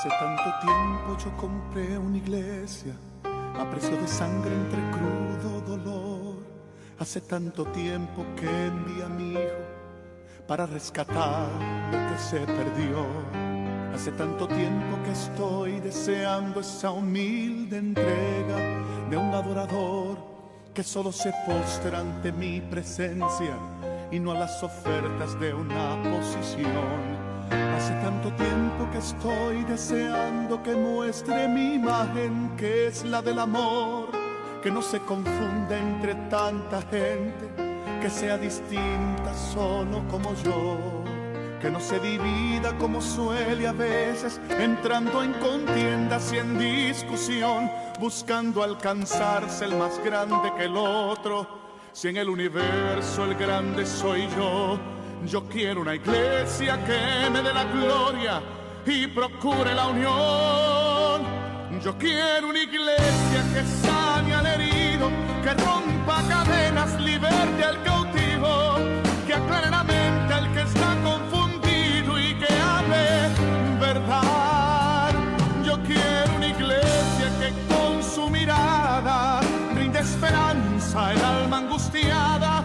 Hace tanto tiempo yo compré una iglesia a precio de sangre entre crudo dolor. Hace tanto tiempo que envié a mi hijo para rescatar lo que se perdió. Hace tanto tiempo que estoy deseando esa humilde entrega de un adorador que solo se postra ante mi presencia y no a las ofertas de una posición. Hace tanto tiempo que estoy deseando que muestre mi imagen, que es la del amor, que no se confunda entre tanta gente, que sea distinta solo como yo, que no se divida como suele a veces, entrando en contiendas y en discusión, buscando alcanzarse el más grande que el otro. Si en el universo el grande soy yo, yo quiero una iglesia que me dé la gloria y procure la unión. Yo quiero una iglesia que sane al herido, que rompa cadenas, liberte al cautivo, que aclare la mente al que está confundido y que hable verdad. Yo quiero una iglesia que con su mirada brinde esperanza al alma angustiada.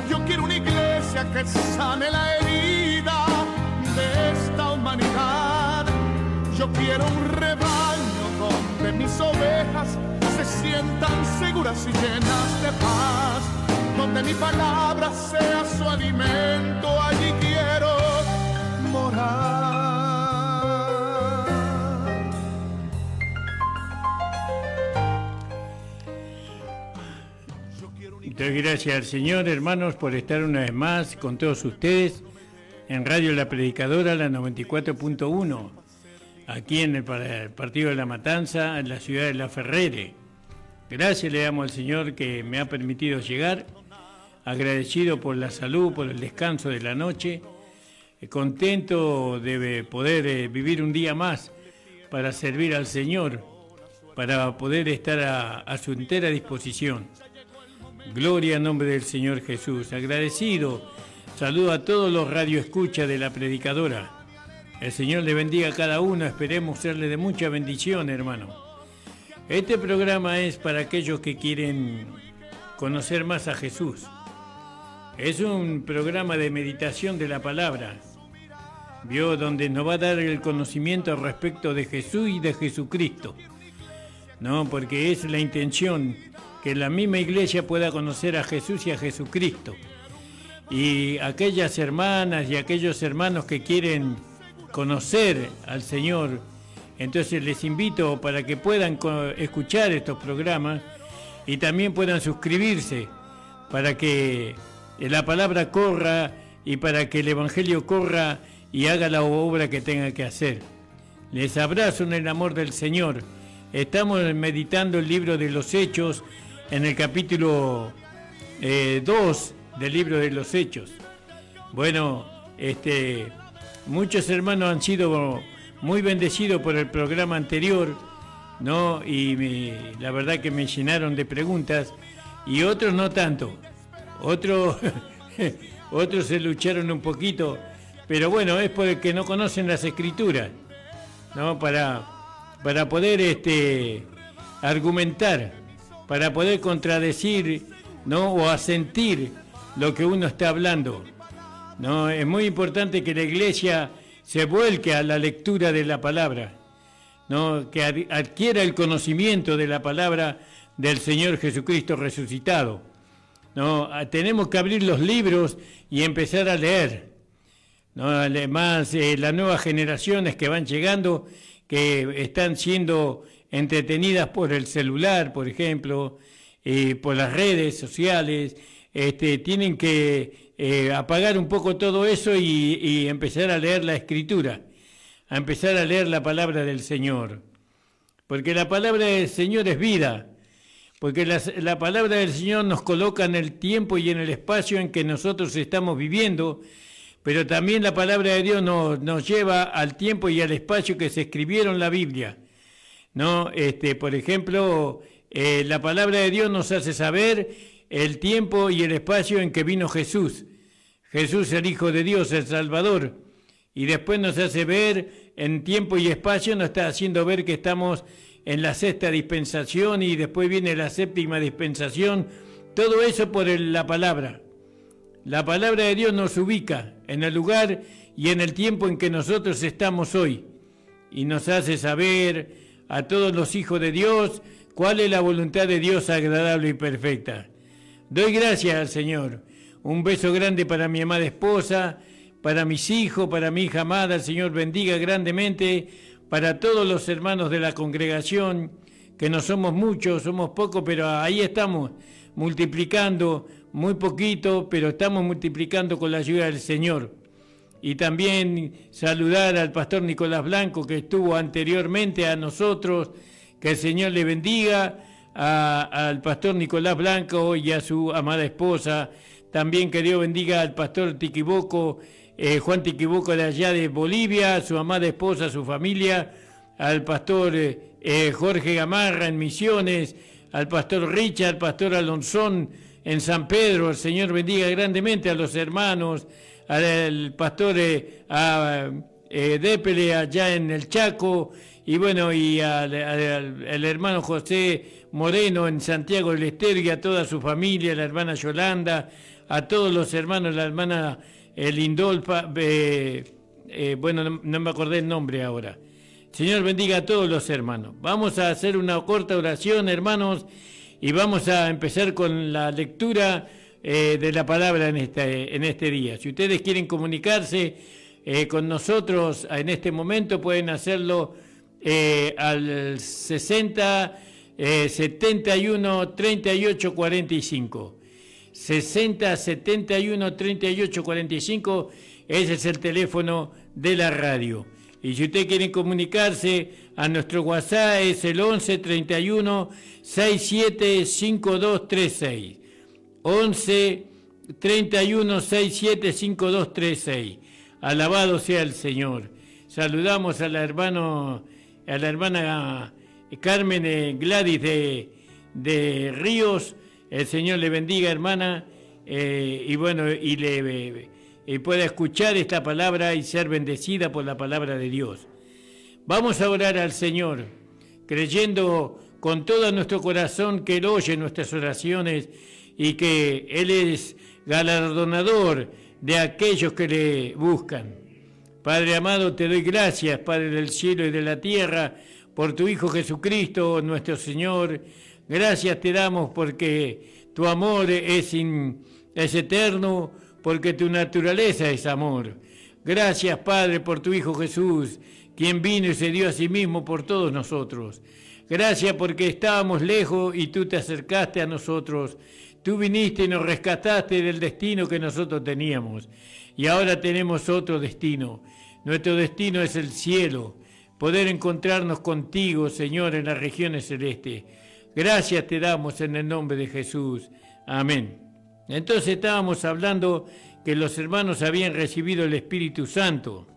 Yo quiero una iglesia que sane la herida de esta humanidad. Yo quiero un rebaño donde mis ovejas se sientan seguras y llenas de paz, donde mi palabra sea su alimento. Allí quiero morar. Muchas gracias al Señor, hermanos, por estar una vez más con todos ustedes en Radio La Predicadora, la 94.1, aquí en el Partido de la Matanza, en la ciudad de La Ferrere. Gracias le damos al Señor que me ha permitido llegar, agradecido por la salud, por el descanso de la noche, contento de poder vivir un día más para servir al Señor, para poder estar a su entera disposición. Gloria en nombre del Señor Jesús. Agradecido. Saludo a todos los radioescuchas de La Predicadora. El Señor le bendiga a cada uno. Esperemos serle de mucha bendición, hermano. Este programa es para aquellos que quieren conocer más a Jesús. Es un programa de meditación de la palabra, ¿vio? Donde nos va a dar el conocimiento respecto de Jesús y de Jesucristo, ¿no? Porque es la intención que la misma iglesia pueda conocer a Jesús y a Jesucristo. Y aquellas hermanas y aquellos hermanos que quieren conocer al Señor, entonces les invito para que puedan escuchar estos programas y también puedan suscribirse para que la palabra corra y para que el Evangelio corra y haga la obra que tenga que hacer. Les abrazo en el amor del Señor. Estamos meditando el libro de los Hechos, en el capítulo 2 del libro de los Hechos. Bueno, muchos hermanos han sido muy bendecidos por el programa anterior, ¿no? Y la verdad que me llenaron de preguntas, y otros no tanto. Otros se lucharon un poquito, pero bueno, es porque no conocen las Escrituras, ¿no? Para poder argumentar, para poder contradecir, ¿no? O asentir lo que uno está hablando, ¿no? Es muy importante que la iglesia se vuelque a la lectura de la palabra, ¿no? Que adquiera el conocimiento de la palabra del Señor Jesucristo resucitado, ¿no? Tenemos que abrir los libros y empezar a leer, ¿no? Además, las nuevas generaciones que van llegando, que están siendo entretenidas por el celular, por ejemplo, por las redes sociales, tienen que apagar un poco todo eso y empezar a leer la Escritura, a empezar a leer la palabra del Señor. Porque la palabra del Señor es vida, porque la palabra del Señor nos coloca en el tiempo y en el espacio en que nosotros estamos viviendo, pero también la palabra de Dios nos lleva al tiempo y al espacio que se escribieron la Biblia, ¿no? Por ejemplo, la palabra de Dios nos hace saber el tiempo y el espacio en que vino Jesús. Jesús, el Hijo de Dios, el Salvador, y después nos hace ver en tiempo y espacio, nos está haciendo ver que estamos en la sexta dispensación y después viene la séptima dispensación. Todo eso por la palabra. La palabra de Dios nos ubica en el lugar y en el tiempo en que nosotros estamos hoy y nos hace saber a todos los hijos de Dios cuál es la voluntad de Dios agradable y perfecta. Doy gracias al Señor. Un beso grande para mi amada esposa, para mis hijos, para mi hija amada. El Señor bendiga grandemente para todos los hermanos de la congregación, que no somos muchos, somos pocos, pero ahí estamos multiplicando, muy poquito, pero estamos multiplicando con la ayuda del Señor. Y también saludar al pastor Nicolás Blanco, que estuvo anteriormente a nosotros, que el Señor le bendiga, al pastor Nicolás Blanco y a su amada esposa. También que Dios bendiga al pastor Tiquiboco, Juan Tiquiboco de allá de Bolivia, a su amada esposa, a su familia, al pastor Jorge Gamarra en Misiones, al pastor Richard, al pastor Alonzón en San Pedro. El Señor bendiga grandemente a los hermanos, al pastor Dépele allá en el Chaco, y bueno, y al hermano José Moreno en Santiago del Estero, y a toda su familia, la hermana Yolanda, a todos los hermanos, la hermana Lindolfa, bueno, no me acordé el nombre ahora. Señor bendiga a todos los hermanos. Vamos a hacer una corta oración, hermanos, y vamos a empezar con la lectura de la palabra en este día. Si ustedes quieren comunicarse con nosotros en este momento, pueden hacerlo al 60 71 38 45. 60 71 38 45, ese es el teléfono de la radio. Y si ustedes quieren comunicarse, a nuestro WhatsApp es el 11 31 67 5236. 11 31 67 5236. Alabado sea el Señor. Saludamos a la hermana Carmen Gladys de Ríos. El Señor le bendiga, hermana, y bueno, y pueda escuchar esta palabra y ser bendecida por la palabra de Dios. Vamos a orar al Señor, creyendo con todo nuestro corazón que Él oye nuestras oraciones y que Él es galardonador de aquellos que le buscan. Padre amado, te doy gracias, Padre del cielo y de la tierra, por tu Hijo Jesucristo, nuestro Señor. Gracias te damos porque tu amor es eterno, porque tu naturaleza es amor. Gracias, Padre, por tu Hijo Jesús, quien vino y se dio a sí mismo por todos nosotros. Gracias porque estábamos lejos y tú te acercaste a nosotros. Tú viniste y nos rescataste del destino que nosotros teníamos. Y ahora tenemos otro destino. Nuestro destino es el cielo, poder encontrarnos contigo, Señor, en las regiones celestes. Gracias te damos en el nombre de Jesús. Amén. Entonces estábamos hablando que los hermanos habían recibido el Espíritu Santo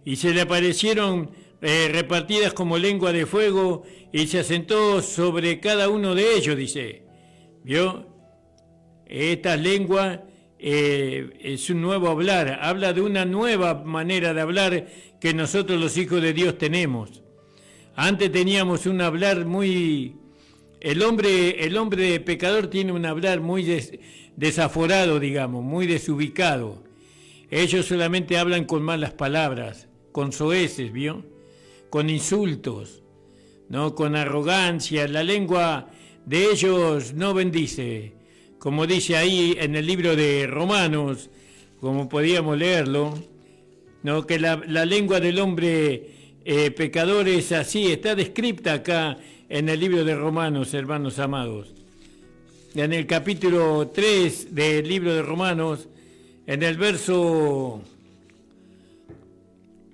y se le aparecieron repartidas como lengua de fuego y se asentó sobre cada uno de ellos, dice. ¿Vio? Esta lengua es un nuevo hablar, habla de una nueva manera de hablar que nosotros los hijos de Dios tenemos. Antes teníamos un hablar muy... El hombre pecador tiene un hablar muy desaforado, digamos, muy desubicado. Ellos solamente hablan con malas palabras, con soeces, ¿vio? Con insultos, ¿no? Con arrogancia. La lengua de ellos no bendice. Como dice ahí en el libro de Romanos, como podíamos leerlo, ¿no? Que la lengua del hombre pecador es así, está descrita acá en el libro de Romanos, hermanos amados. En el capítulo 3 del libro de Romanos, en el verso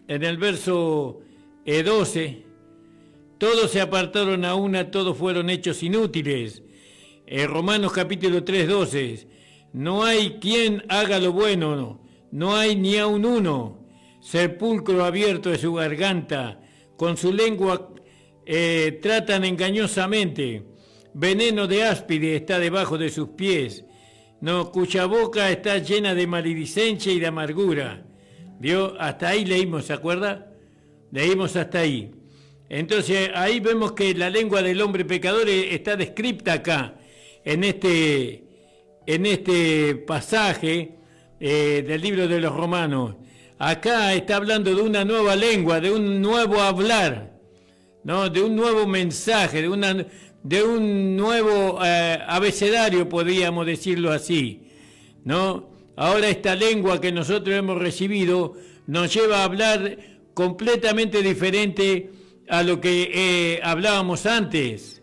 12, todos se apartaron a una, todos fueron hechos inútiles. Romanos capítulo 3, 12, no hay quien haga lo bueno, no hay ni aun uno. Sepulcro abierto de su garganta, con su lengua tratan engañosamente, veneno de áspide está debajo de sus pies, no, cuya boca está llena de maledicencia y de amargura. ¿Vio? Hasta ahí leímos, ¿se acuerda? Leímos hasta ahí. Entonces ahí vemos que la lengua del hombre pecador está descrita acá, en este pasaje del libro de los Romanos. Acá está hablando de una nueva lengua, de un nuevo hablar, ¿no? De un nuevo mensaje, de un nuevo abecedario, podríamos decirlo así, ¿no? Ahora esta lengua que nosotros hemos recibido nos lleva a hablar completamente diferente a lo que hablábamos antes.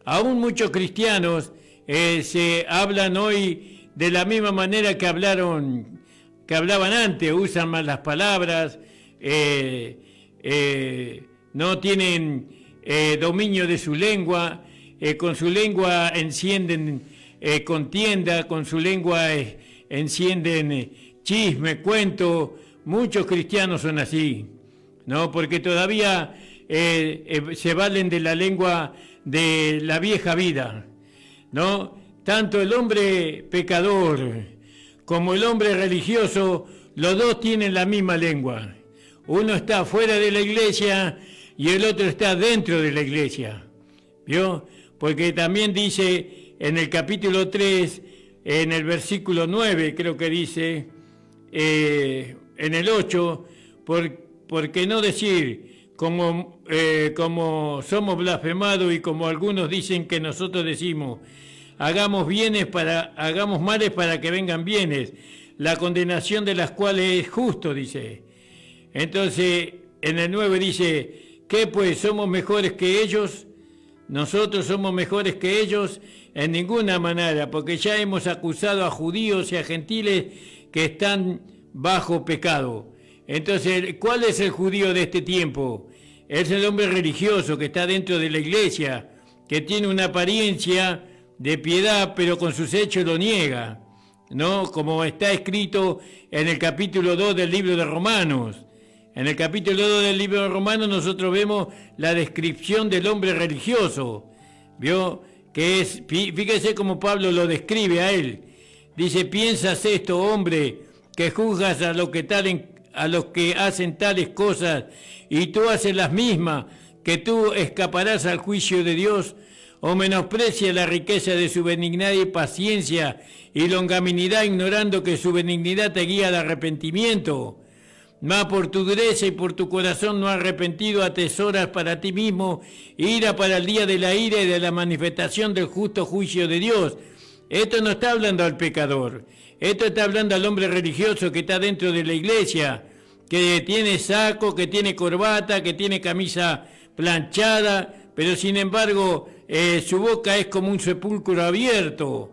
Aún muchos cristianos se hablan hoy de la misma manera que hablaban antes, usan más las palabras, no tienen dominio de su lengua, con su lengua encienden contienda, con su lengua encienden chisme, cuento. Muchos cristianos son así, ¿no? Porque todavía se valen de la lengua de la vieja vida, ¿no? Tanto el hombre pecador como el hombre religioso, los dos tienen la misma lengua. Uno está fuera de la iglesia y el otro está dentro de la iglesia, ¿vio? Porque también dice en el capítulo 3, en el versículo 9, creo que dice, en el 8, ¿por qué no decir, como somos blasfemados y como algunos dicen que nosotros decimos, hagamos males para que vengan bienes, la condenación de las cuales es justo, dice. Entonces, en el 9 dice, ¿qué pues somos mejores que ellos? Nosotros somos mejores que ellos en ninguna manera, porque ya hemos acusado a judíos y a gentiles que están bajo pecado. Entonces, ¿cuál es el judío de este tiempo? Es el hombre religioso que está dentro de la iglesia, que tiene una apariencia de piedad, pero con sus hechos lo niega, ¿no? Como está escrito en el capítulo 2 del libro de Romanos. En el capítulo 2 del libro de Romanos nosotros vemos la descripción del hombre religioso, ¿vio? Que es, fíjese cómo Pablo lo describe a él. Dice, ¿piensas esto, hombre, que juzgas a los que hacen tales cosas y tú haces las mismas, que tú escaparás al juicio de Dios? ¿O menosprecia la riqueza de su benignidad y paciencia y longanimidad, ignorando que su benignidad te guía al arrepentimiento? Mas por tu dureza y por tu corazón no arrepentido atesoras para ti mismo ira para el día de la ira y de la manifestación del justo juicio de Dios. Esto no está hablando al pecador, esto está hablando al hombre religioso que está dentro de la iglesia, que tiene saco, que tiene corbata, que tiene camisa planchada, pero sin embargo su boca es como un sepulcro abierto,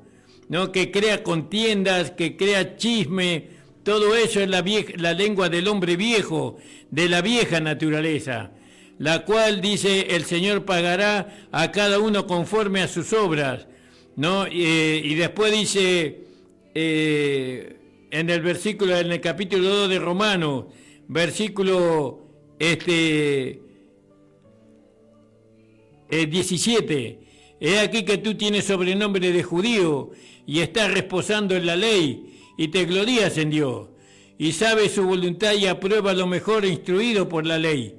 ¿no? Que crea contiendas, que crea chisme. Todo eso es la lengua del hombre viejo, de la vieja naturaleza, la cual, dice, el Señor pagará a cada uno conforme a sus obras, ¿no? Y después dice, en el capítulo 2 de Romanos, versículo 17, he aquí que tú tienes sobrenombre de judío y estás reposando en la ley, y te glorías en Dios, y sabes su voluntad y aprueba lo mejor instruido por la ley,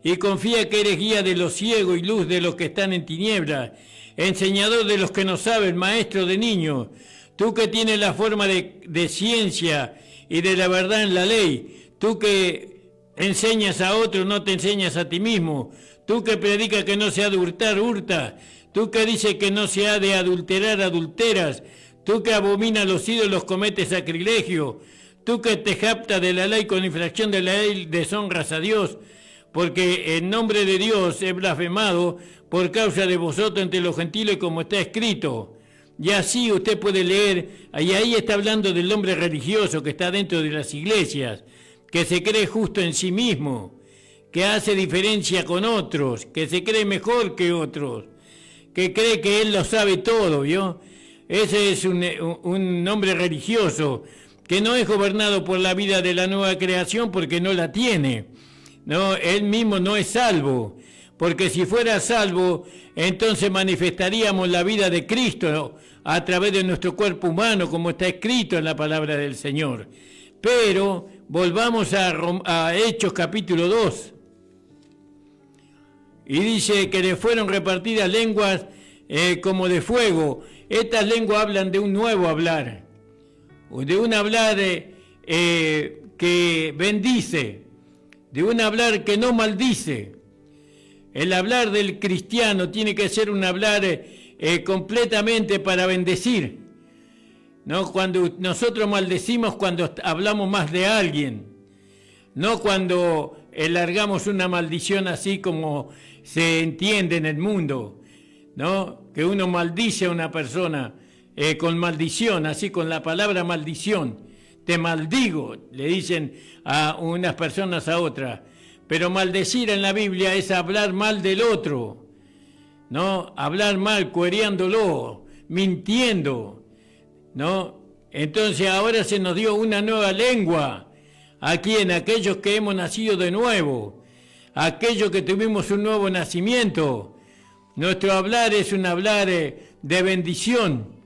y confía que eres guía de los ciegos y luz de los que están en tinieblas, enseñador de los que no saben, maestro de niños, tú que tienes la forma de ciencia y de la verdad en la ley, tú que enseñas a otros, no te enseñas a ti mismo, tú que predicas que no se ha de hurtar, hurta, tú que dices que no se ha de adulterar, adulteras, tú que abominas los ídolos, cometes sacrilegio, tú que te jactas de la ley con infracción de la ley, deshonras a Dios, porque en nombre de Dios he blasfemado por causa de vosotros entre los gentiles, como está escrito. Y así usted puede leer, y ahí está hablando del hombre religioso que está dentro de las iglesias, que se cree justo en sí mismo, que hace diferencia con otros, que se cree mejor que otros, que cree que él lo sabe todo, ¿vio? Ese es un hombre religioso que no es gobernado por la vida de la nueva creación porque no la tiene. No, él mismo no es salvo, porque si fuera salvo, entonces manifestaríamos la vida de Cristo a través de nuestro cuerpo humano, como está escrito en la palabra del Señor. Pero volvamos a Hechos capítulo 2. Y dice que le fueron repartidas lenguas como de fuego. Estas lenguas hablan de un nuevo hablar, de un hablar que bendice, de un hablar que no maldice. El hablar del cristiano tiene que ser un hablar completamente para bendecir. No cuando nosotros maldecimos, cuando hablamos más de alguien, no cuando largamos una maldición así como se entiende en el mundo, ¿no? Que uno maldice a una persona con maldición, así con la palabra maldición. Te maldigo, le dicen a unas personas a otras. Pero maldecir en la Biblia es hablar mal del otro, ¿no? Hablar mal, cuereándolo, mintiendo, ¿no? Entonces ahora se nos dio una nueva lengua aquí en aquellos que hemos nacido de nuevo, aquellos que tuvimos un nuevo nacimiento. Nuestro hablar es un hablar de bendición,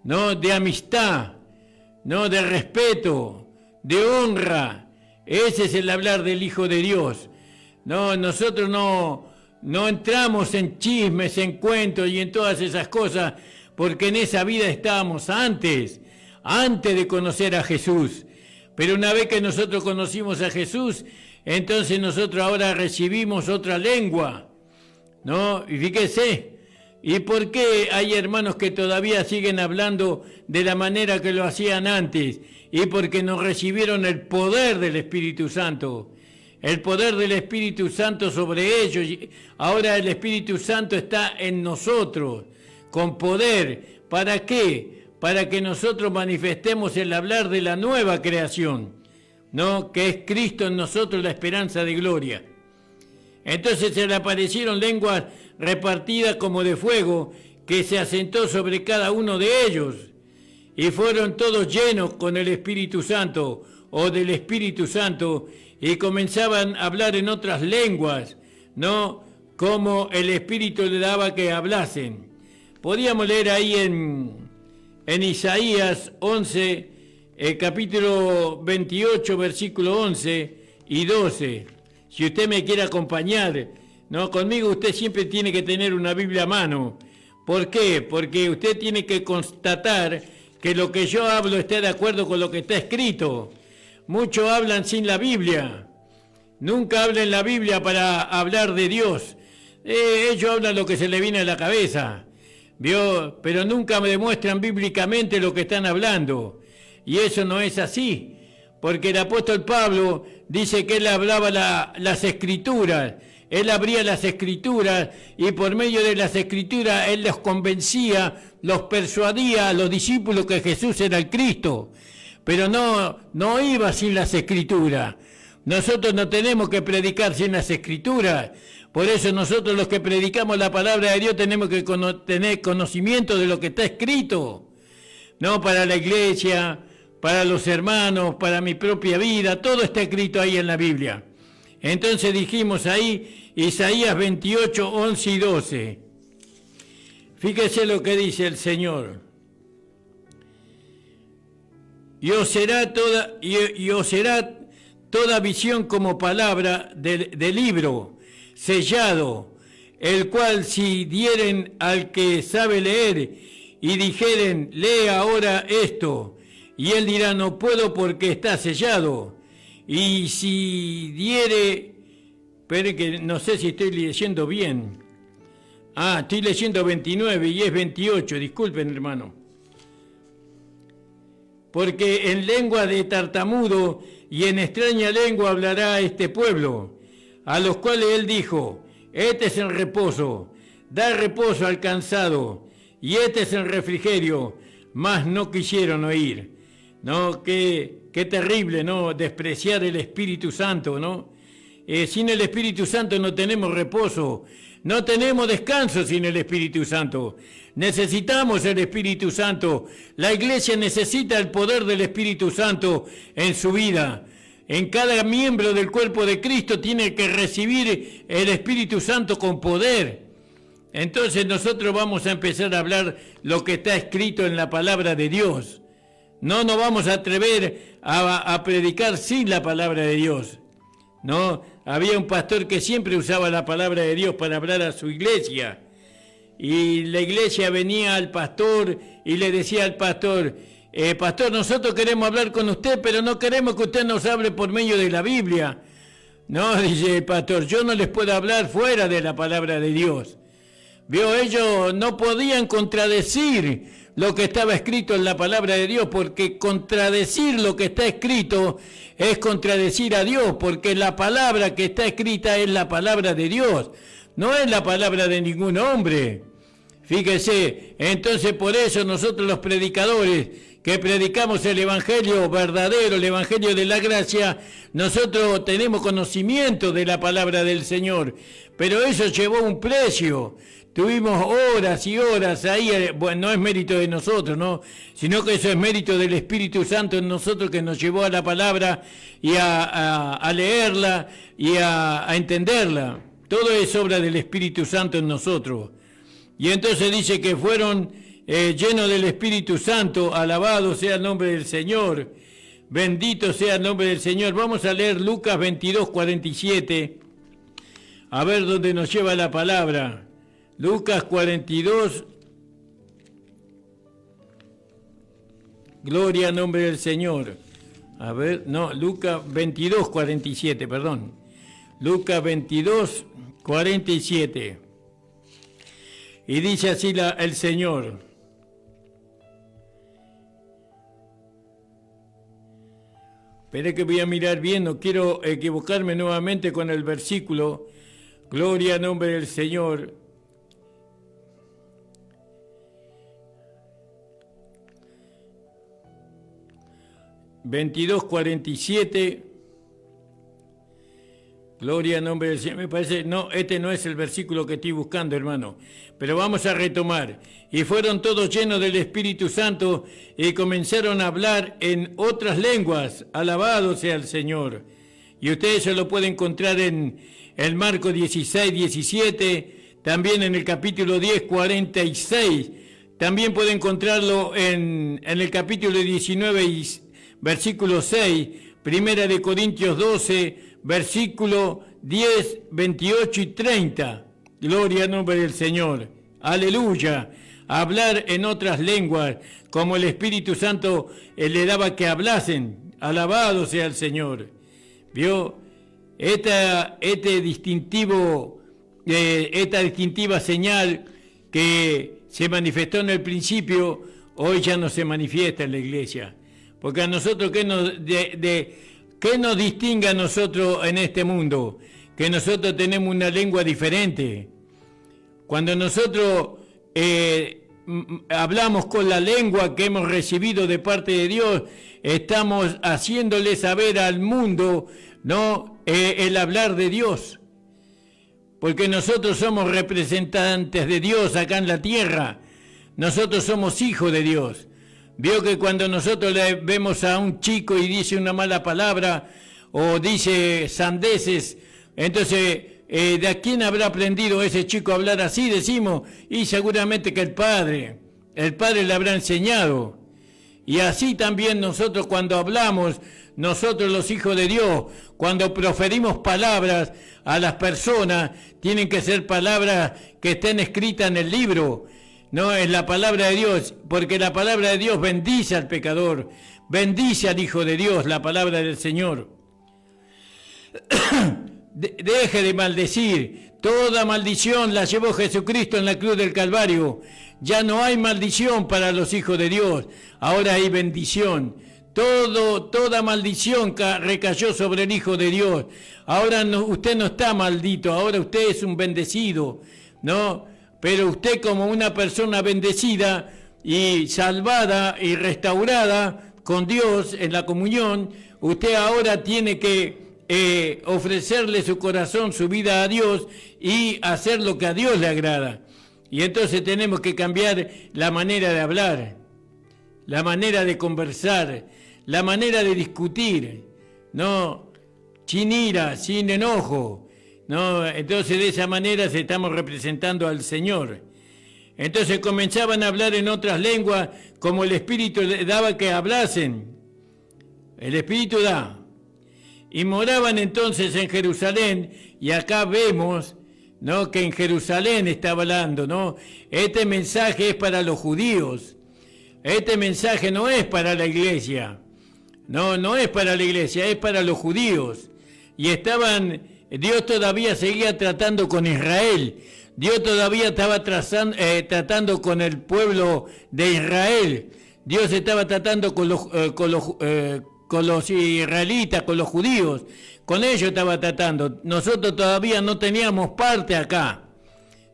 ¿no? De amistad, ¿no? De respeto, de honra. Ese es el hablar del Hijo de Dios. No, nosotros no entramos en chismes, en cuentos y en todas esas cosas, porque en esa vida estábamos antes de conocer a Jesús. Pero una vez que nosotros conocimos a Jesús, entonces nosotros ahora recibimos otra lengua, ¿no? Y fíjese, ¿y por qué hay hermanos que todavía siguen hablando de la manera que lo hacían antes? Y porque no recibieron el poder del Espíritu Santo. El poder del Espíritu Santo sobre ellos. Ahora el Espíritu Santo está en nosotros, con poder. ¿Para qué? Para que nosotros manifestemos el hablar de la nueva creación, ¿no? Que es Cristo en nosotros, la esperanza de gloria. Entonces se le aparecieron lenguas repartidas como de fuego, que se asentó sobre cada uno de ellos. Y fueron todos llenos con el Espíritu Santo, o del Espíritu Santo, y comenzaban a hablar en otras lenguas, ¿no? Como el Espíritu le daba que hablasen. Podíamos leer ahí en Isaías 11, capítulo 28, versículo 11 y 12. Si usted me quiere acompañar, ¿no? Conmigo usted siempre tiene que tener una Biblia a mano. ¿Por qué? Porque usted tiene que constatar que lo que yo hablo esté de acuerdo con lo que está escrito. Muchos hablan sin la Biblia. Nunca hablan la Biblia para hablar de Dios. Ellos hablan lo que se le viene a la cabeza, ¿vio? Pero nunca me demuestran bíblicamente lo que están hablando. Y eso no es así. Porque el apóstol Pablo dice que él hablaba las Escrituras. Él abría las Escrituras y por medio de las Escrituras él los convencía, los persuadía a los discípulos que Jesús era el Cristo. Pero no iba sin las Escrituras. Nosotros no tenemos que predicar sin las Escrituras. Por eso nosotros los que predicamos la palabra de Dios tenemos que tener conocimiento de lo que está escrito. No para la iglesia, para los hermanos, para mi propia vida, todo está escrito ahí en la Biblia. Entonces dijimos ahí, Isaías 28, 11 y 12. Fíjese lo que dice el Señor. Y os será toda visión como palabra de libro, sellado, el cual si dieren al que sabe leer y dijeren, lee ahora esto, y él dirá, no puedo porque está sellado. Y si diere, pero que no sé si estoy leyendo bien. Estoy leyendo 29 y es 28, disculpen hermano. Porque en lengua de tartamudo y en extraña lengua hablará este pueblo, a los cuales él dijo, este es el reposo, da reposo al cansado, y este es el refrigerio, mas no quisieron oír. No, qué terrible, ¿no? Despreciar el Espíritu Santo, ¿no? Sin el Espíritu Santo no tenemos reposo, no tenemos descanso sin el Espíritu Santo. Necesitamos el Espíritu Santo. La iglesia necesita el poder del Espíritu Santo en su vida. En cada miembro del cuerpo de Cristo tiene que recibir el Espíritu Santo con poder. Entonces nosotros vamos a empezar a hablar lo que está escrito en la palabra de Dios, no nos vamos a atrever a predicar sin la palabra de Dios, ¿no? Había un pastor que siempre usaba la palabra de Dios para hablar a su iglesia. Y la iglesia venía al pastor y le decía al pastor, pastor, nosotros queremos hablar con usted, pero no queremos que usted nos hable por medio de la Biblia. No, dice el pastor, yo no les puedo hablar fuera de la palabra de Dios. Vio, ellos no podían contradecir lo que estaba escrito en la palabra de Dios, porque contradecir lo que está escrito es contradecir a Dios, porque la palabra que está escrita es la palabra de Dios, no es la palabra de ningún hombre. Fíjese, entonces por eso nosotros los predicadores que predicamos el evangelio verdadero, el evangelio de la gracia, nosotros tenemos conocimiento de la palabra del Señor, pero eso llevó un precio. Tuvimos horas y horas ahí, bueno, no es mérito de nosotros, ¿no? Sino que eso es mérito del Espíritu Santo en nosotros, que nos llevó a la palabra y a leerla y a entenderla. Todo es obra del Espíritu Santo en nosotros. Y entonces dice que fueron llenos del Espíritu Santo. Alabado sea el nombre del Señor, bendito sea el nombre del Señor. Vamos a leer Lucas 22:47, a ver dónde nos lleva la palabra. Lucas 42, gloria al nombre del Señor. A ver, no, Lucas 22:47, perdón. Lucas 22:47. Y dice así el Señor. Espere que voy a mirar bien, no quiero equivocarme nuevamente con el versículo. Gloria al nombre del Señor. (22:47). Gloria al nombre del Señor. Me parece, no, este no es el versículo que estoy buscando, hermano. Pero vamos a retomar. Y fueron todos llenos del Espíritu Santo y comenzaron a hablar en otras lenguas. Alabado sea el Señor. Y ustedes se lo pueden encontrar en el Marcos 16:17, también en el capítulo 10:46. También pueden encontrarlo en el capítulo 19, versículo 6, Primera de Corintios 12, versículo 10, 28 y 30. Gloria al nombre del Señor. Aleluya. Hablar en otras lenguas, como el Espíritu Santo le daba que hablasen. Alabado sea el Señor. ¿Vio? Esta distintiva señal que se manifestó en el principio, hoy ya no se manifiesta en la iglesia. Porque a nosotros, ¿qué nos distingue a nosotros en este mundo? Que nosotros tenemos una lengua diferente. Cuando nosotros hablamos con la lengua que hemos recibido de parte de Dios, estamos haciéndole saber al mundo, ¿no?, el hablar de Dios. Porque nosotros somos representantes de Dios acá en la tierra. Nosotros somos hijos de Dios. Vio que cuando nosotros le vemos a un chico y dice una mala palabra o dice sandeces, entonces, ¿de a quién habrá aprendido ese chico a hablar así? Decimos, y seguramente que el padre le habrá enseñado. Y así también nosotros cuando hablamos, nosotros los hijos de Dios, cuando proferimos palabras a las personas, tienen que ser palabras que estén escritas en el libro, no es la palabra de Dios, porque la palabra de Dios bendice al pecador, bendice al Hijo de Dios, la palabra del Señor. Deje de maldecir, toda maldición la llevó Jesucristo en la cruz del Calvario. Ya no hay maldición para los hijos de Dios, ahora hay bendición. Toda maldición recayó sobre el Hijo de Dios. Ahora usted no está maldito, ahora usted es un bendecido, ¿no? Pero usted, como una persona bendecida y salvada y restaurada con Dios en la comunión, usted ahora tiene que ofrecerle su corazón, su vida a Dios y hacer lo que a Dios le agrada. Y entonces tenemos que cambiar la manera de hablar, la manera de conversar, la manera de discutir, no sin ira, sin enojo. No, entonces de esa manera estamos representando al Señor. Entonces comenzaban a hablar en otras lenguas como el Espíritu les daba que hablasen. El Espíritu da. Y moraban entonces en Jerusalén, y acá vemos, ¿no?, que en Jerusalén está hablando, ¿no? Este mensaje es para los judíos. Este mensaje no es para la iglesia. No es para la iglesia, es para los judíos. Y Dios todavía seguía tratando con Israel. Dios todavía estaba tratando con el pueblo de Israel. Dios estaba tratando con los israelitas, con los judíos. Con ellos estaba tratando. Nosotros todavía no teníamos parte acá.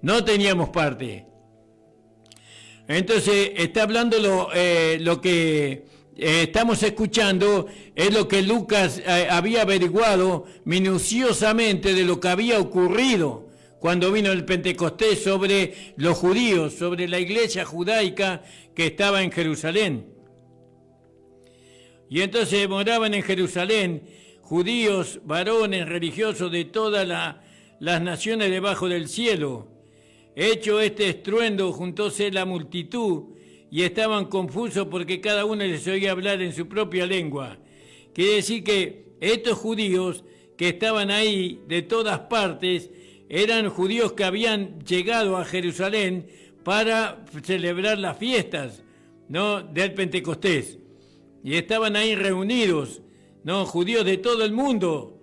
No teníamos parte. Entonces, está hablando lo que estamos escuchando, es lo que Lucas había averiguado minuciosamente de lo que había ocurrido cuando vino el Pentecostés sobre los judíos, sobre la iglesia judaica que estaba en Jerusalén. Y entonces moraban en Jerusalén judíos, varones religiosos de todas las naciones debajo del cielo. Hecho este estruendo, juntóse la multitud y estaban confusos porque cada uno les oía hablar en su propia lengua. Quiere decir que estos judíos que estaban ahí de todas partes eran judíos que habían llegado a Jerusalén para celebrar las fiestas, ¿no?, del Pentecostés. Y estaban ahí reunidos, ¿no?, judíos de todo el mundo.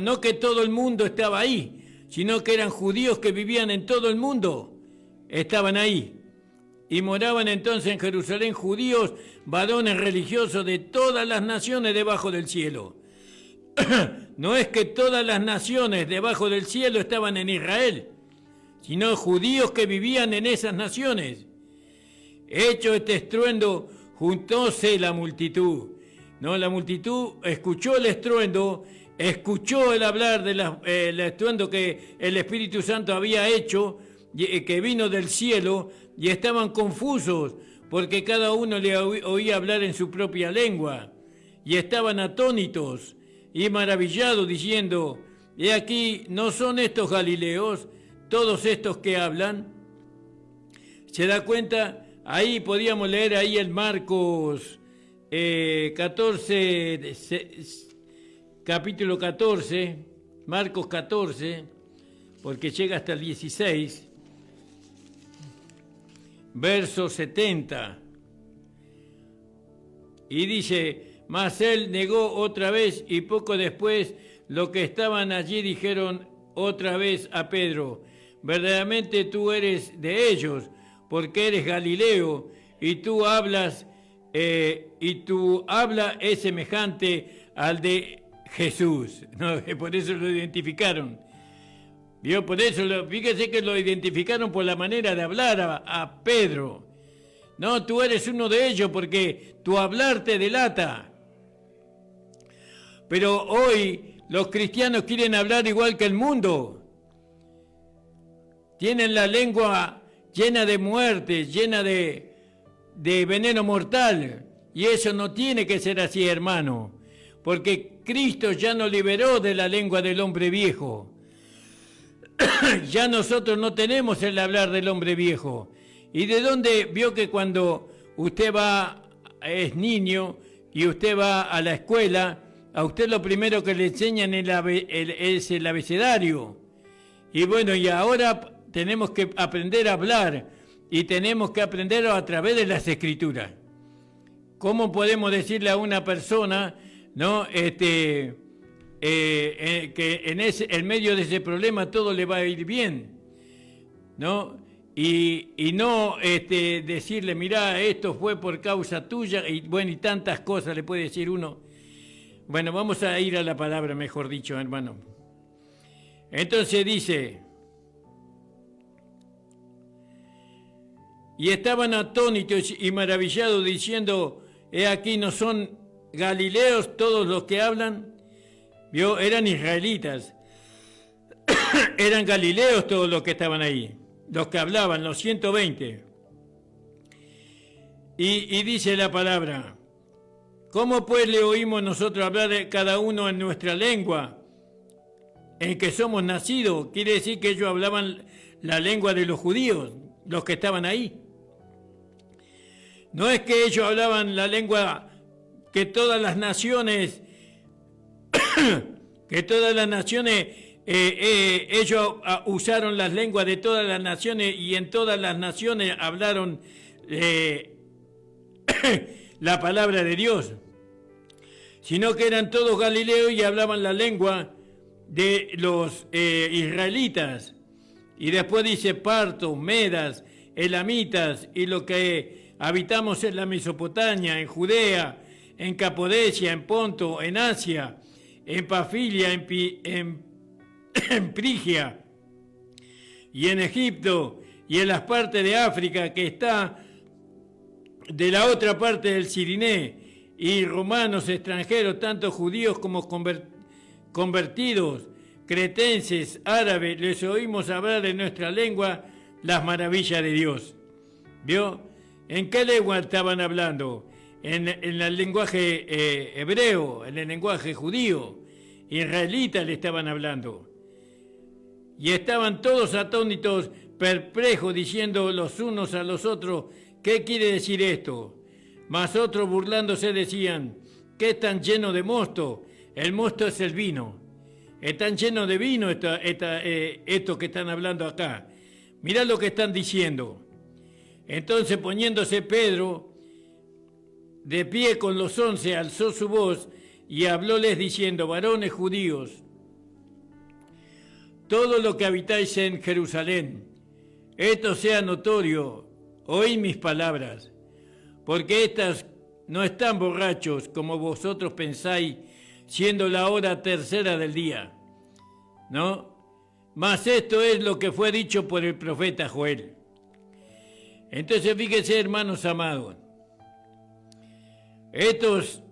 No que todo el mundo estaba ahí, sino que eran judíos que vivían en todo el mundo. Estaban ahí. Y moraban entonces en Jerusalén judíos, varones religiosos de todas las naciones debajo del cielo. No es que todas las naciones debajo del cielo estaban en Israel, sino judíos que vivían en esas naciones. Hecho este estruendo, juntóse la multitud. No, la multitud escuchó el estruendo, escuchó el hablar el estruendo que el Espíritu Santo había hecho, que vino del cielo, y estaban confusos porque cada uno le oía hablar en su propia lengua, y estaban atónitos y maravillados, diciendo: he aquí, ¿no son estos galileos todos estos que hablan? ¿Se da cuenta? Ahí podíamos leer ahí en Marcos 14, capítulo 14, Marcos 14, porque llega hasta el 16, verso 70, y dice: mas él negó otra vez, y poco después los que estaban allí dijeron otra vez a Pedro: verdaderamente tú eres de ellos, porque eres Galileo, y tu habla es semejante al de Jesús. ¿No? Por eso lo identificaron. ¿Vio? Por eso, fíjese que lo identificaron por la manera de hablar a Pedro. No, tú eres uno de ellos porque tu hablar te delata. Pero hoy los cristianos quieren hablar igual que el mundo. Tienen la lengua llena de muerte, llena de veneno mortal. Y eso no tiene que ser así, hermano. Porque Cristo ya nos liberó de la lengua del hombre viejo. Ya nosotros no tenemos el hablar del hombre viejo. ¿Y de dónde vio que cuando usted es niño y usted va a la escuela, a usted lo primero que le enseñan es el abecedario? Y bueno, y ahora tenemos que aprender a hablar y tenemos que aprenderlo a través de las escrituras. ¿Cómo podemos decirle a una persona, no, que en medio de ese problema todo le va a ir bien, ¿no? Y no decirle: mirá, esto fue por causa tuya, y bueno, y tantas cosas le puede decir uno. Bueno, vamos a ir a la palabra, mejor dicho, hermano. Entonces dice: y estaban atónitos y maravillados, diciendo: he aquí, ¿no son galileos todos los que hablan? ¿Vio? Eran israelitas. Eran galileos todos los que estaban ahí, los que hablaban, los 120. Y dice la palabra: ¿cómo pues le oímos nosotros hablar de cada uno en nuestra lengua en que somos nacidos? Quiere decir que ellos hablaban la lengua de los judíos. los que estaban ahí. No es que ellos hablaban la lengua que todas las naciones, ellos usaron las lenguas de todas las naciones y en todas las naciones hablaron la palabra de Dios, sino que eran todos galileos y hablaban la lengua de los israelitas. Y después dice partos, medas, elamitas y lo que habitamos en la Mesopotamia, en Judea, en Capadocia, en Ponto, en Asia, en Pafilia, en Frigia y en Egipto y en las partes de África que está de la otra parte del Cirineo, y romanos extranjeros, tanto judíos como convertidos, cretenses, árabes, les oímos hablar en nuestra lengua las maravillas de Dios. ¿Vio? ¿En qué lengua estaban hablando? En el lenguaje hebreo, en el lenguaje judío, israelita le estaban hablando. Y estaban todos atónitos, perplejos, diciendo los unos a los otros, ¿qué quiere decir esto? Mas otros burlándose decían, ¿qué están llenos de mosto? El mosto es el vino. Están llenos de vino esto que están hablando acá. Mirá lo que están diciendo. Entonces poniéndose Pedro de pie con los 11, alzó su voz y hablóles diciendo, varones judíos, todo lo que habitáis en Jerusalén, esto sea notorio, oíd mis palabras, porque estas no están borrachos como vosotros pensáis, siendo la hora tercera del día, ¿no? Mas esto es lo que fue dicho por el profeta Joel. Entonces fíjense, hermanos amados, estos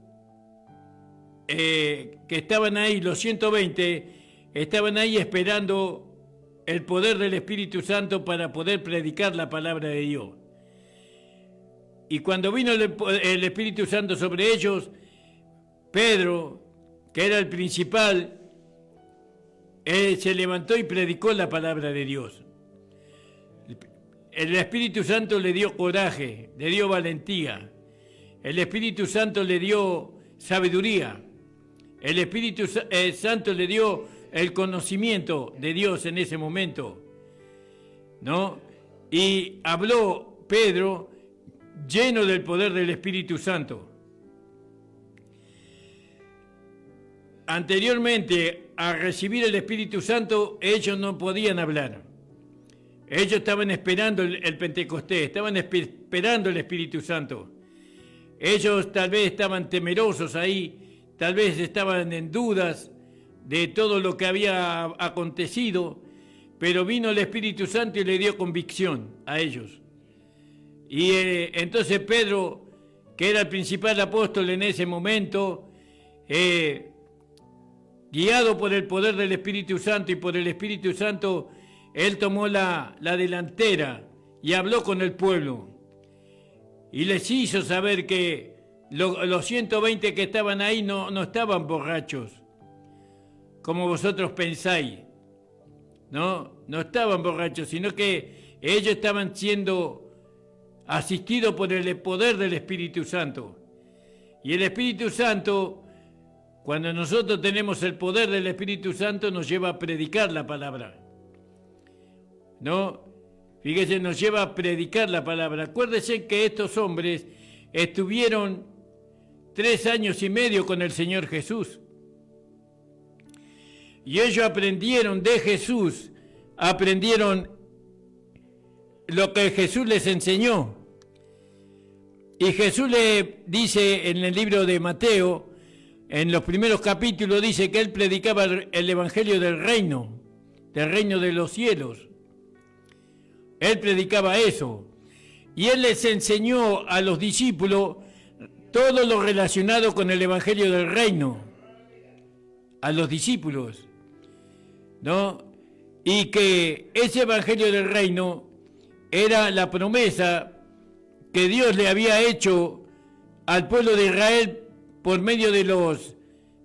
que estaban ahí, los 120, estaban ahí esperando el poder del Espíritu Santo para poder predicar la palabra de Dios. Y cuando vino el Espíritu Santo sobre ellos, Pedro, que era el principal, se levantó y predicó la palabra de Dios. El Espíritu Santo le dio coraje, le dio valentía. El Espíritu Santo le dio sabiduría. El Espíritu Santo le dio el conocimiento de Dios en ese momento, ¿no? Y habló Pedro lleno del poder del Espíritu Santo. Anteriormente a recibir el Espíritu Santo, ellos no podían hablar. Ellos estaban esperando el Pentecostés, estaban esperando el Espíritu Santo. Ellos tal vez estaban temerosos ahí, tal vez estaban en dudas de todo lo que había acontecido, pero vino el Espíritu Santo y le dio convicción a ellos. Y entonces Pedro, que era el principal apóstol en ese momento, guiado por el poder del Espíritu Santo y por el Espíritu Santo, él tomó la delantera y habló con el pueblo. Y les hizo saber que los 120 que estaban ahí no estaban borrachos, como vosotros pensáis. No estaban borrachos, sino que ellos estaban siendo asistidos por el poder del Espíritu Santo. Y el Espíritu Santo, cuando nosotros tenemos el poder del Espíritu Santo, nos lleva a predicar la palabra. ¿No? Fíjese, nos lleva a predicar la palabra. Acuérdense que estos hombres estuvieron 3 años y medio con el Señor Jesús. Y ellos aprendieron de Jesús, aprendieron lo que Jesús les enseñó. Y Jesús le dice en el libro de Mateo, en los primeros capítulos, dice que él predicaba el evangelio del reino de los cielos. Él predicaba eso. Y él les enseñó a los discípulos todo lo relacionado con el evangelio del reino. A los discípulos, ¿no? Y que ese evangelio del reino era la promesa que Dios le había hecho al pueblo de Israel por medio de los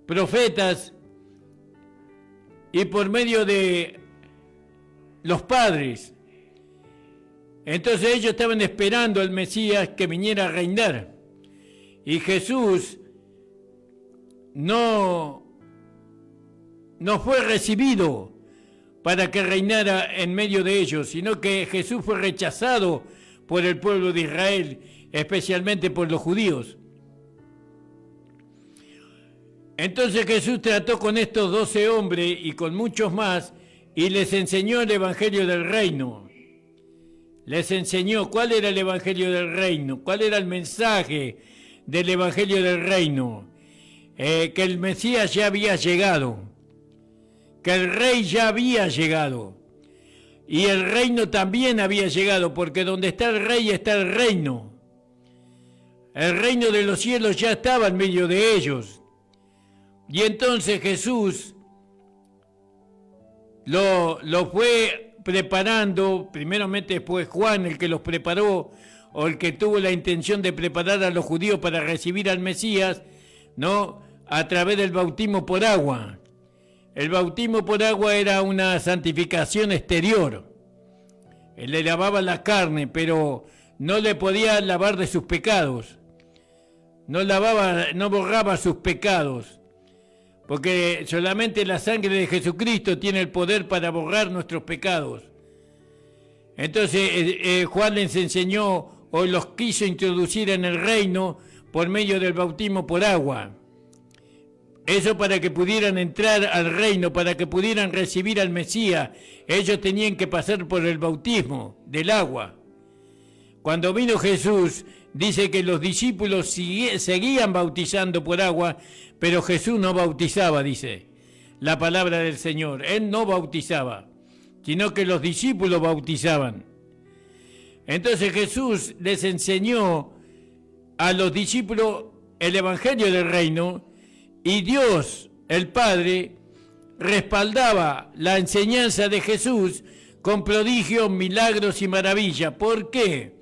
profetas y por medio de los padres. Entonces ellos estaban esperando al Mesías que viniera a reinar. Y Jesús no fue recibido para que reinara en medio de ellos, sino que Jesús fue rechazado por el pueblo de Israel, especialmente por los judíos. Entonces Jesús trató con estos 12 hombres y con muchos más y les enseñó el Evangelio del Reino. Les enseñó cuál era el Evangelio del Reino, cuál era el mensaje del Evangelio del Reino. Que el Mesías ya había llegado, que el Rey ya había llegado y el reino también había llegado, porque donde está el Rey está el reino. El reino de los cielos ya estaba en medio de ellos. Y entonces Jesús lo fue preparando, primeramente fue Juan el que los preparó, o el que tuvo la intención de preparar a los judíos para recibir al Mesías, ¿no? A través del bautismo por agua. El bautismo por agua era una santificación exterior. Él le lavaba la carne, pero no le podía lavar de sus pecados. No borraba sus pecados. Porque solamente la sangre de Jesucristo tiene el poder para borrar nuestros pecados. Entonces Juan les enseñó o los quiso introducir en el reino por medio del bautismo por agua. Eso para que pudieran entrar al reino, para que pudieran recibir al Mesías, ellos tenían que pasar por el bautismo del agua. Cuando vino Jesús, dice que los discípulos seguían bautizando por agua, pero Jesús no bautizaba, dice la palabra del Señor. Él no bautizaba, sino que los discípulos bautizaban. Entonces Jesús les enseñó a los discípulos el Evangelio del Reino, y Dios, el Padre, respaldaba la enseñanza de Jesús con prodigios, milagros y maravillas. ¿Por qué?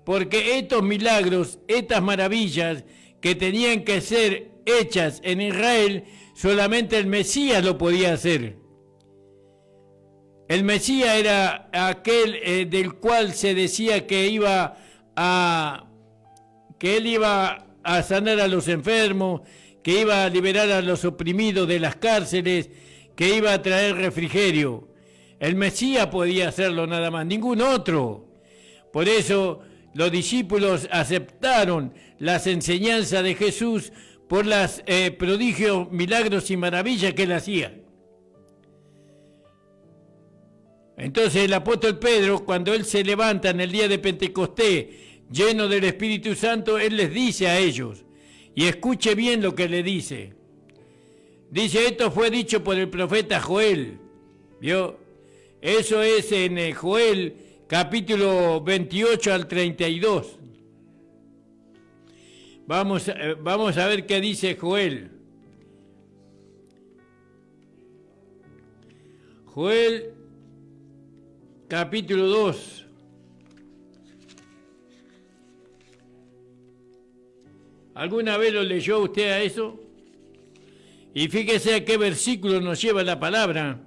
Porque estos milagros, estas maravillas que tenían que ser hechas en Israel, solamente el Mesías lo podía hacer. El Mesías era aquel del cual se decía que él iba a sanar a los enfermos, que iba a liberar a los oprimidos de las cárceles, que iba a traer refrigerio. El Mesías podía hacerlo nada más, ningún otro. Por eso los discípulos aceptaron las enseñanzas de Jesús por los prodigios, milagros y maravillas que él hacía. Entonces el apóstol Pedro, cuando él se levanta en el día de Pentecostés, lleno del Espíritu Santo, él les dice a ellos, y escuche bien lo que le dice. Dice, esto fue dicho por el profeta Joel. ¿Vio? Eso es en Joel, capítulo 28 al 32. Vamos a ver qué dice Joel. Joel, capítulo 2. ¿Alguna vez lo leyó usted a eso? Y fíjese a qué versículo nos lleva la palabra.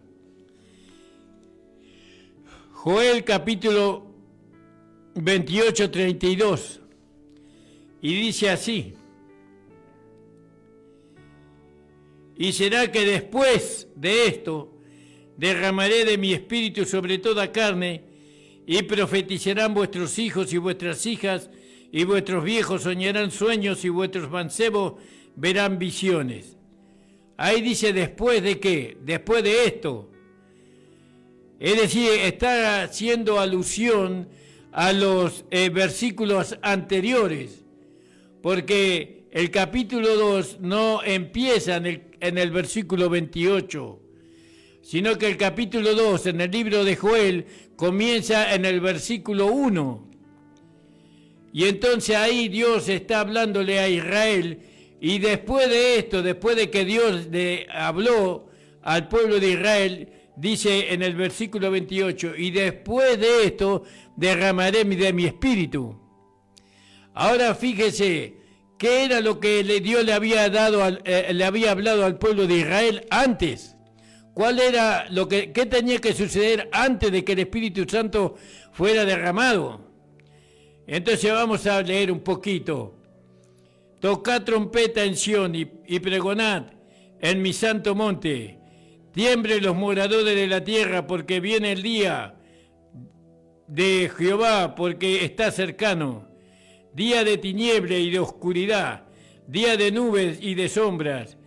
Joel capítulo 28, 32. Y dice así. Y será que después de esto derramaré de mi espíritu sobre toda carne, y profetizarán vuestros hijos y vuestras hijas, y vuestros viejos soñarán sueños, y vuestros mancebos verán visiones. Ahí dice, ¿después de qué? Después de esto. Es decir, está haciendo alusión a los versículos anteriores, porque el capítulo 2 no empieza en el versículo 28, sino que el capítulo 2 en el libro de Joel comienza en el versículo 1. Y entonces ahí Dios está hablándole a Israel, y después de esto, después de que Dios le habló al pueblo de Israel, dice en el versículo 28, y después de esto derramaré de mi espíritu. Ahora fíjese, ¿qué era lo que Dios le había hablado al pueblo de Israel antes? ¿Cuál era qué tenía que suceder antes de que el Espíritu Santo fuera derramado? Entonces vamos a leer un poquito. Tocad trompeta en Sión y pregonad en mi santo monte. Tiemblen los moradores de la tierra, porque viene el día de Jehová, porque está cercano. Día de tiniebla y de oscuridad, día de nubes y de sombras,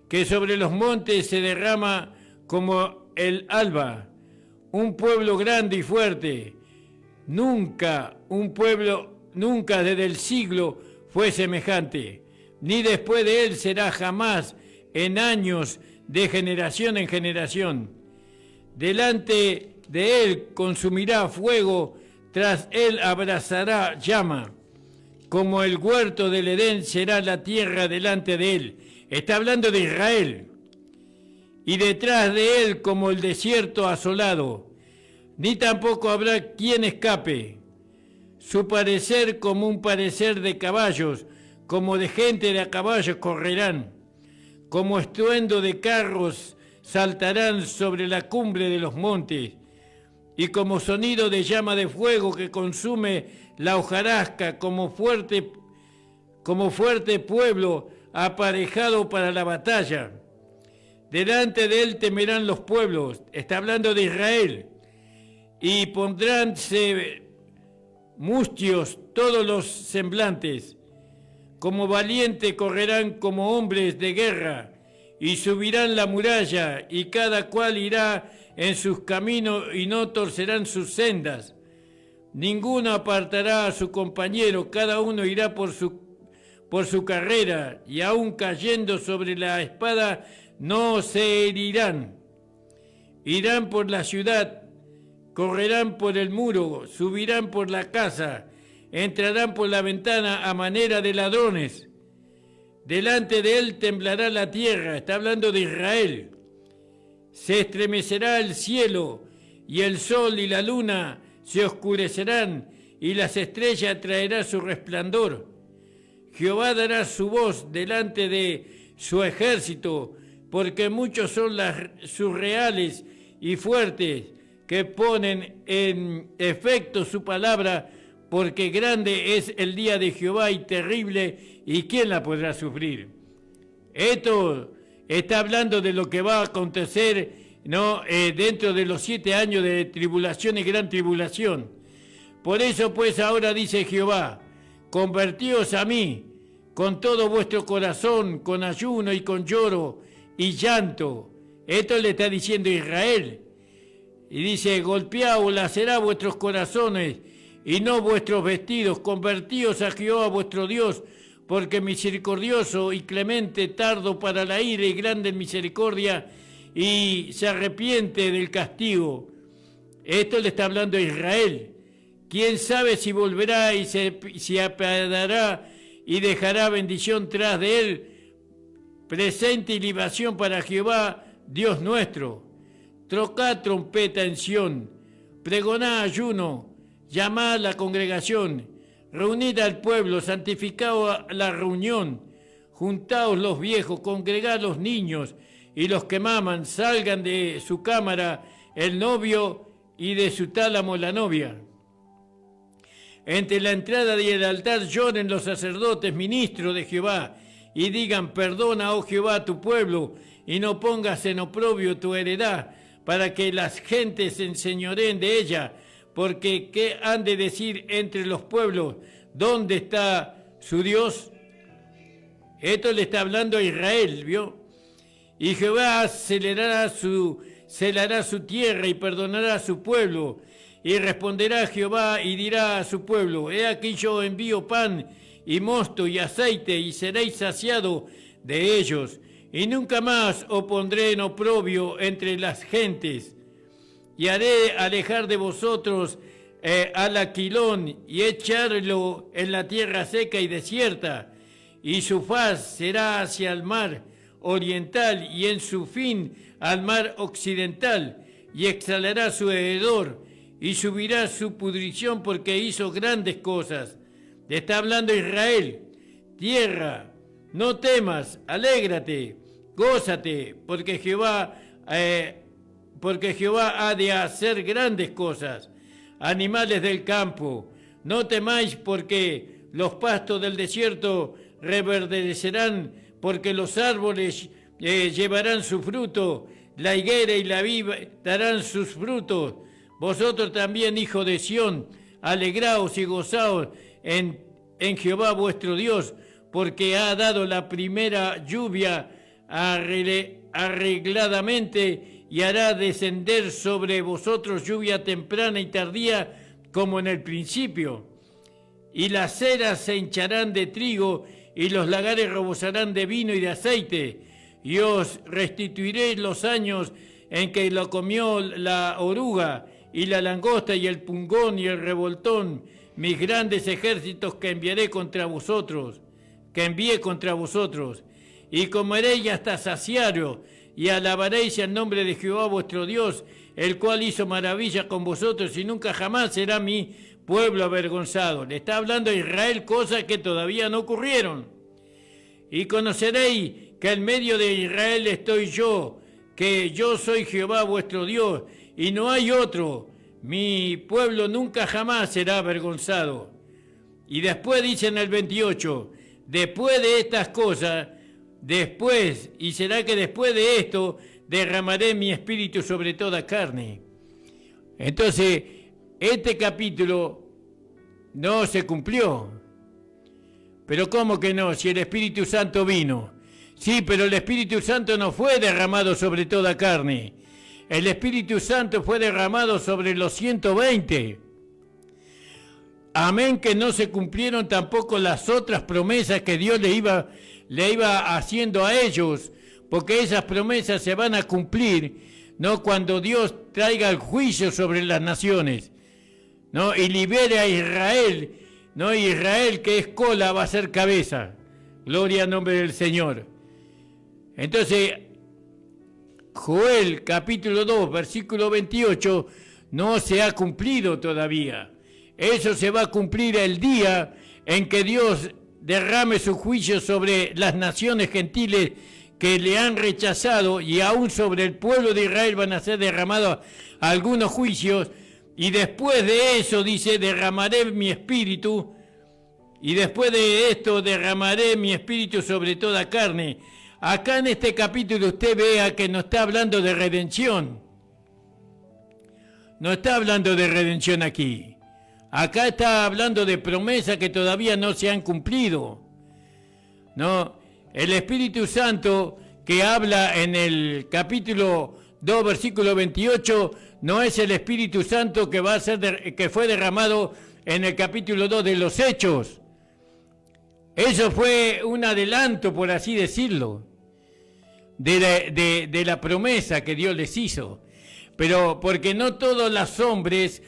que sobre los montes se derrama como el alba. Un pueblo grande y fuerte. Nunca desde el siglo fue semejante, ni después de él será jamás en años de generación en generación. Delante de él consumirá fuego, tras él abrazará llama. Como el huerto del Edén será la tierra delante de él. Está hablando de Israel. Y detrás de él como el desierto asolado. Ni tampoco habrá quien escape. Su parecer como un parecer de caballos, como de gente de a caballos correrán. Como estruendo de carros saltarán sobre la cumbre de los montes, y como sonido de llama de fuego que consume la hojarasca, como fuerte pueblo aparejado para la batalla. Delante de él temerán los pueblos, está hablando de Israel, y pondránse mustios todos los semblantes. Como valientes correrán como hombres de guerra, y subirán la muralla, y cada cual irá en sus caminos y no torcerán sus sendas. Ninguno apartará a su compañero, cada uno irá por su carrera, y aun cayendo sobre la espada no se herirán. Irán por la ciudad, correrán por el muro, subirán por la casa, entrarán por la ventana a manera de ladrones. Delante de él temblará la tierra, está hablando de Israel. Se estremecerá el cielo, y el sol y la luna se oscurecerán, y las estrellas traerá su resplandor. Jehová dará su voz delante de su ejército, porque muchos son sus reales y fuertes, que ponen en efecto su palabra, porque grande es el día de Jehová y terrible, ¿y quién la podrá sufrir? Esto está hablando de lo que va a acontecer, ¿no? Dentro de los 7 años de tribulación y gran tribulación. Por eso pues ahora dice Jehová, convertíos a mí con todo vuestro corazón, con ayuno y con lloro y llanto. Esto le está diciendo Israel. Y dice, golpeaos, lacerá vuestros corazones y no vuestros vestidos. Convertíos a Jehová vuestro Dios, porque misericordioso y clemente, tardo para la ira y grande en misericordia, y se arrepiente del castigo. Esto le está hablando a Israel. ¿Quién sabe si volverá y se apiadará y dejará bendición tras de él? Presente y libación para Jehová, Dios nuestro. Trocad trompeta en Sión, pregonad ayuno, llamad a la congregación, reunid al pueblo, santificaos la reunión, juntaos los viejos, congregad los niños, y los que maman, salgan de su cámara el novio y de su tálamo la novia. Entre la entrada y el altar lloren los sacerdotes, ministros de Jehová, y digan, perdona, oh Jehová, tu pueblo, y no pongas en oprobio tu heredad, para que las gentes se enseñoreen de ella, porque ¿qué han de decir entre los pueblos? ¿Dónde está su Dios? Esto le está hablando a Israel, ¿vio? Y Jehová celará su tierra y perdonará a su pueblo. Y responderá Jehová y dirá a su pueblo, he aquí yo envío pan y mosto y aceite, y seréis saciados de ellos. Y nunca más os pondré en oprobio entre las gentes. Y haré alejar de vosotros al aquilón y echarlo en la tierra seca y desierta. Y su faz será hacia el mar oriental y en su fin al mar occidental. Y exhalará su hedor y subirá su pudrición porque hizo grandes cosas. Le está hablando Israel. Tierra, no temas, alégrate, gózate, porque Jehová porque Jehová ha de hacer grandes cosas. Animales del campo, no temáis, porque los pastos del desierto reverdecerán, porque los árboles llevarán su fruto, la higuera y la viva darán sus frutos. Vosotros también, hijos de Sión, alegraos y gozaos en Jehová vuestro Dios, porque ha dado la primera lluvia arregladamente, y hará descender sobre vosotros lluvia temprana y tardía, como en el principio. Y las eras se hincharán de trigo, y los lagares rebosarán de vino y de aceite. Y os restituiré los años en que lo comió la oruga, y la langosta, y el pungón, y el revoltón, mis grandes ejércitos que envié contra vosotros. Y comeréis hasta saciaros, y alabaréis el nombre de Jehová vuestro Dios, el cual hizo maravilla con vosotros, y nunca jamás será mi pueblo avergonzado. Le está hablando a Israel cosas que todavía no ocurrieron. Y conoceréis que en medio de Israel estoy yo, que yo soy Jehová vuestro Dios, y no hay otro. Mi pueblo nunca jamás será avergonzado. Y después dice en el 28, después de estas cosas, y será que después de esto derramaré mi espíritu sobre toda carne. Entonces, este capítulo no se cumplió. Pero ¿cómo que no? Si el Espíritu Santo vino. Sí, pero el Espíritu Santo no fue derramado sobre toda carne. El Espíritu Santo fue derramado sobre los 120. Amén, que no se cumplieron tampoco las otras promesas que Dios le iba haciendo a ellos, porque esas promesas se van a cumplir, ¿no? Cuando Dios traiga el juicio sobre las naciones, ¿no? Y libere a Israel, ¿no? Israel, que es cola, va a ser cabeza. Gloria al nombre del Señor. Entonces, Joel capítulo 2, versículo 28, no se ha cumplido todavía. Eso se va a cumplir el día en que Dios derrame su juicio sobre las naciones gentiles que le han rechazado, y aún sobre el pueblo de Israel van a ser derramados algunos juicios, y después de eso dice, derramaré mi espíritu, y después de esto derramaré mi espíritu sobre toda carne. Acá en este capítulo usted vea que no está hablando de redención. No está hablando de redención aquí. Acá está hablando de promesas que todavía no se han cumplido. No, el Espíritu Santo que habla en el capítulo 2, versículo 28, no es el Espíritu Santo que va a ser que fue derramado en el capítulo 2 de los Hechos. Eso fue un adelanto, por así decirlo, de la promesa que Dios les hizo. Pero porque no todos los hombres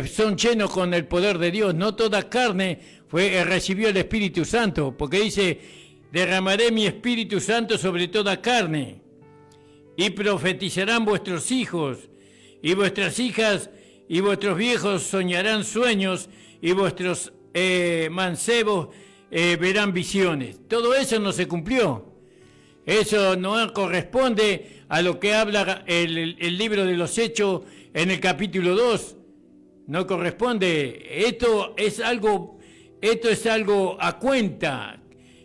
son llenos con el poder de Dios, no toda carne recibió el Espíritu Santo, porque dice, derramaré mi Espíritu Santo sobre toda carne, y profetizarán vuestros hijos, y vuestras hijas, y vuestros viejos soñarán sueños, y vuestros mancebos verán visiones. Todo eso no se cumplió. Eso no corresponde a lo que habla el libro de los Hechos en el capítulo 2. No corresponde. Esto es algo a cuenta.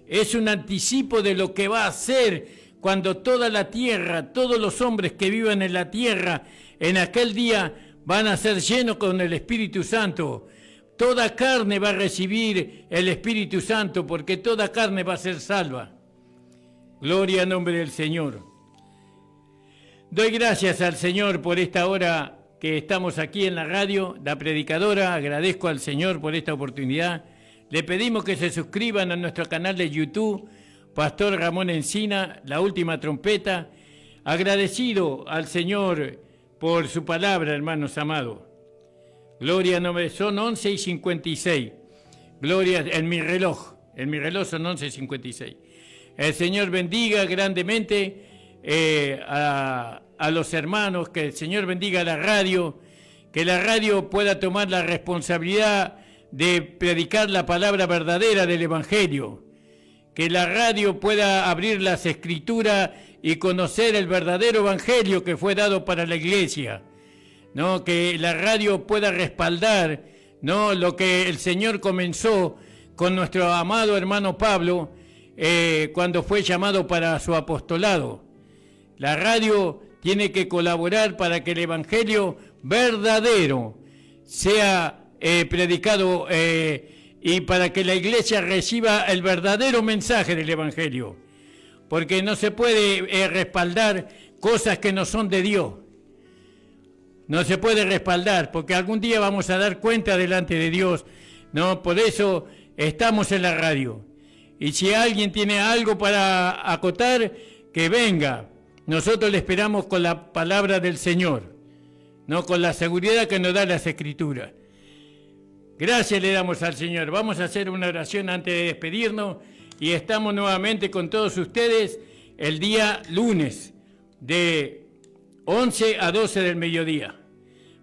Es un anticipo de lo que va a ser cuando toda la tierra, todos los hombres que vivan en la tierra, en aquel día van a ser llenos con el Espíritu Santo. Toda carne va a recibir el Espíritu Santo, porque toda carne va a ser salva. Gloria al nombre del Señor. Doy gracias al Señor por esta hora que estamos aquí en la radio, la predicadora. Agradezco al Señor por esta oportunidad. Le pedimos que se suscriban a nuestro canal de YouTube, Pastor Ramón Encina, La Última Trompeta. Agradecido al Señor por su palabra, hermanos amados. Gloria al nombre, son 11:56. Gloria en mi reloj son 11:56. El Señor bendiga grandemente a los hermanos, que el Señor bendiga la radio, que la radio pueda tomar la responsabilidad de predicar la palabra verdadera del Evangelio, que la radio pueda abrir las escrituras y conocer el verdadero evangelio que fue dado para la iglesia, ¿no? Que la radio pueda respaldar, ¿no?, lo que el Señor comenzó con nuestro amado hermano Pablo cuando fue llamado para su apostolado. La radio tiene que colaborar para que el evangelio verdadero sea predicado y para que la iglesia reciba el verdadero mensaje del evangelio, porque no se puede respaldar cosas que no son de Dios. No se puede respaldar, porque algún día vamos a dar cuenta delante de Dios, ¿no? Por eso estamos en la radio. Y si alguien tiene algo para acotar, que venga. Nosotros le esperamos con la palabra del Señor, no con la seguridad que nos da las Escrituras. Gracias le damos al Señor. Vamos a hacer una oración antes de despedirnos y estamos nuevamente con todos ustedes el día lunes de 11 a 12 del mediodía.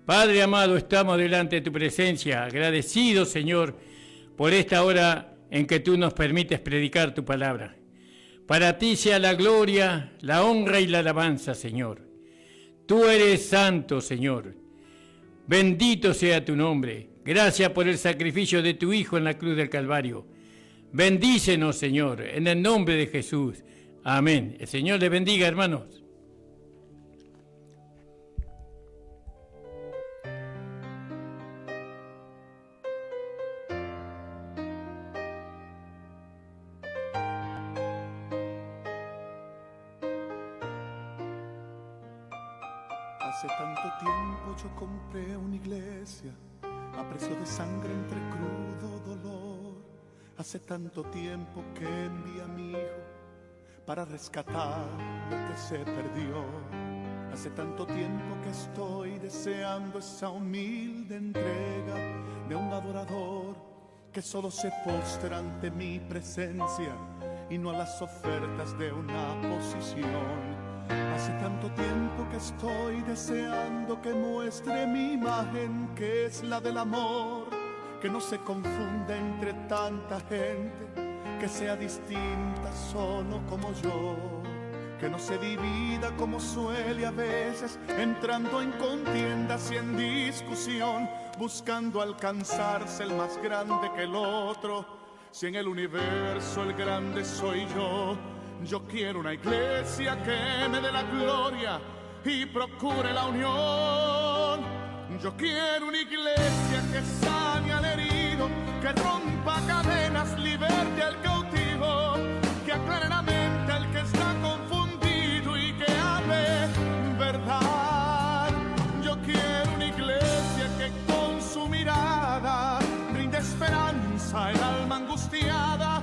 Padre amado, estamos delante de tu presencia, agradecidos, Señor, por esta hora en que tú nos permites predicar tu palabra. Para ti sea la gloria, la honra y la alabanza, Señor. Tú eres santo, Señor. Bendito sea tu nombre. Gracias por el sacrificio de tu Hijo en la cruz del Calvario. Bendícenos, Señor, en el nombre de Jesús. Amén. El Señor les bendiga, hermanos. Hace tanto tiempo yo compré una iglesia a precio de sangre entre crudo dolor. Hace tanto tiempo que envié a mi hijo para rescatar lo que se perdió. Hace tanto tiempo que estoy deseando esa humilde entrega de un adorador que solo se postra ante mi presencia y no a las ofertas de una posición. Hace tanto tiempo que estoy deseando que muestre mi imagen, que es la del amor, que no se confunda entre tanta gente, que sea distinta solo como yo, que no se divida como suele a veces, entrando en contiendas y en discusión, buscando alcanzarse el más grande que el otro. Si en el universo el grande soy yo, yo quiero una iglesia que me dé la gloria y procure la unión. Yo quiero una iglesia que sane al herido, que rompa cadenas, liberte al cautivo, que aclare la mente al que está confundido y que hable verdad. Yo quiero una iglesia que con su mirada brinde esperanza al alma angustiada.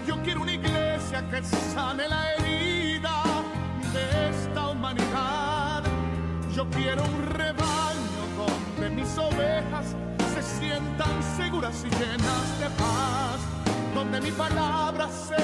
Yo quiero una iglesia que sane la herida de esta humanidad. Yo quiero un rebaño donde mis ovejas se sientan seguras y llenas de paz, donde mi palabra sea